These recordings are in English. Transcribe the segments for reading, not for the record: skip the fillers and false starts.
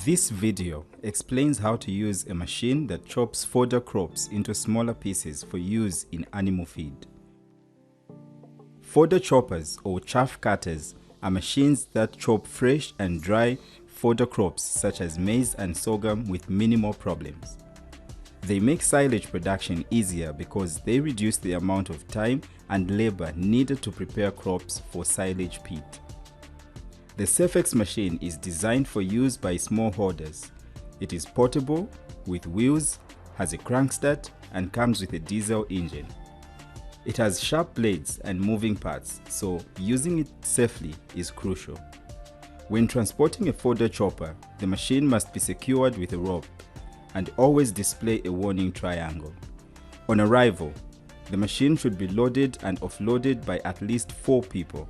This video explains how to use a machine that chops fodder crops into smaller pieces for use in animal feed. Fodder choppers or chaff cutters are machines that chop fresh and dry fodder crops such as maize and sorghum with minimal problems. They make silage production easier because they reduce the amount of time and labor needed to prepare crops for silage pit. The Safex machine is designed for use by smallholders. It is portable, with wheels, has a crankstart, and comes with a diesel engine. It has sharp blades and moving parts, so using it safely is crucial. When transporting a fodder chopper, the machine must be secured with a rope and always display a warning triangle. On arrival, the machine should be loaded and offloaded by at least 4 people.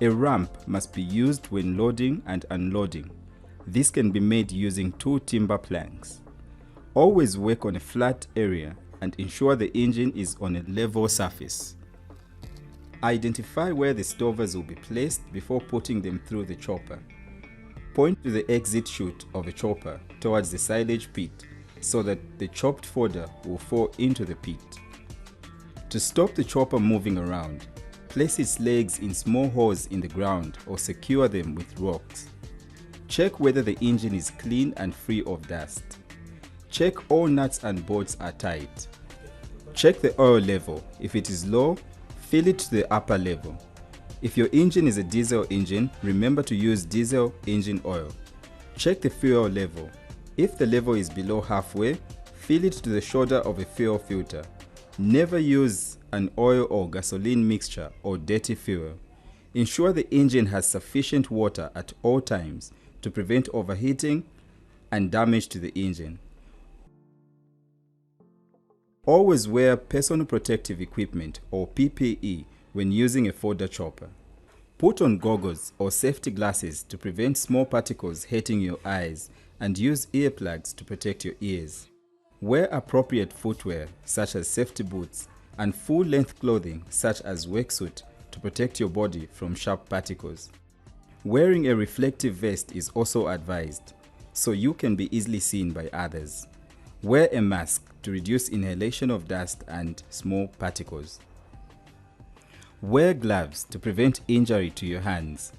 A ramp must be used when loading and unloading. This can be made using 2 timber planks. Always work on a flat area and ensure the engine is on a level surface. Identify where the stovers will be placed before putting them through the chopper. Point to the exit chute of a chopper towards the silage pit so that the chopped fodder will fall into the pit. To stop the chopper moving around, place its legs in small holes in the ground or secure them with rocks. Check whether the engine is clean and free of dust. Check all nuts and bolts are tight. Check the oil level. If it is low, fill it to the upper level. If your engine is a diesel engine, remember to use diesel engine oil. Check the fuel level. If the level is below halfway, fill it to the shoulder of a fuel filter. Never use an oil or gasoline mixture or dirty fuel. Ensure the engine has sufficient water at all times to prevent overheating and damage to the engine. Always wear personal protective equipment or PPE when using a fodder chopper. Put on goggles or safety glasses to prevent small particles hitting your eyes and use earplugs to protect your ears. Wear appropriate footwear such as safety boots and full-length clothing such as worksuit to protect your body from sharp particles. Wearing a reflective vest is also advised, so you can be easily seen by others. Wear a mask to reduce inhalation of dust and small particles. Wear gloves to prevent injury to your hands.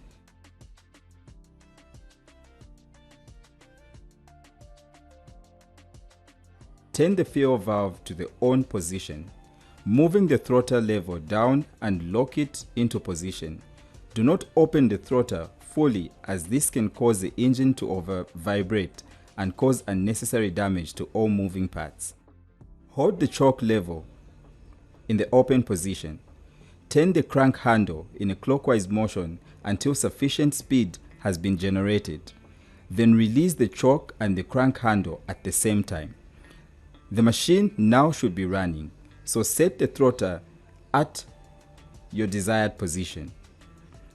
Turn the fuel valve to the on position, moving the throttle lever down and lock it into position. Do not open the throttle fully as this can cause the engine to over-vibrate and cause unnecessary damage to all moving parts. Hold the choke lever in the open position. Turn the crank handle in a clockwise motion until sufficient speed has been generated. Then release the choke and the crank handle at the same time. The machine now should be running, so set the throttle at your desired position.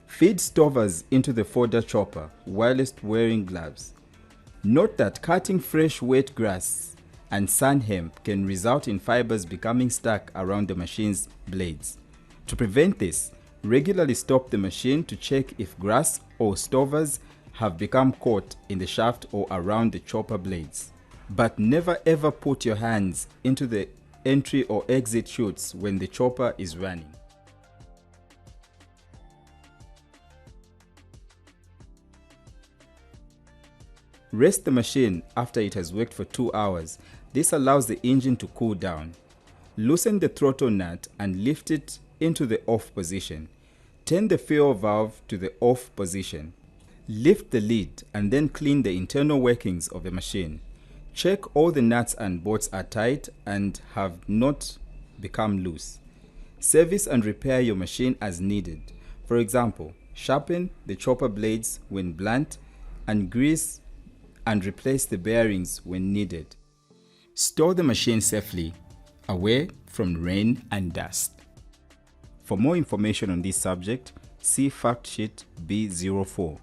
Feed stovers into the fodder chopper whilst wearing gloves. Note that cutting fresh wet grass and sun hemp can result in fibers becoming stuck around the machine's blades. To prevent this, regularly stop the machine to check if grass or stovers have become caught in the shaft or around the chopper blades. But never ever put your hands into the entry or exit chutes when the chopper is running. Rest the machine after it has worked for 2 hours. This allows the engine to cool down. Loosen the throttle nut and lift it into the off position. Turn the fuel valve to the off position. Lift the lid and then clean the internal workings of the machine. Check all the nuts and bolts are tight and have not become loose. Service and repair your machine as needed. For example, sharpen the chopper blades when blunt and grease and replace the bearings when needed. Store the machine safely, away from rain and dust. For more information on this subject, see Fact Sheet B04.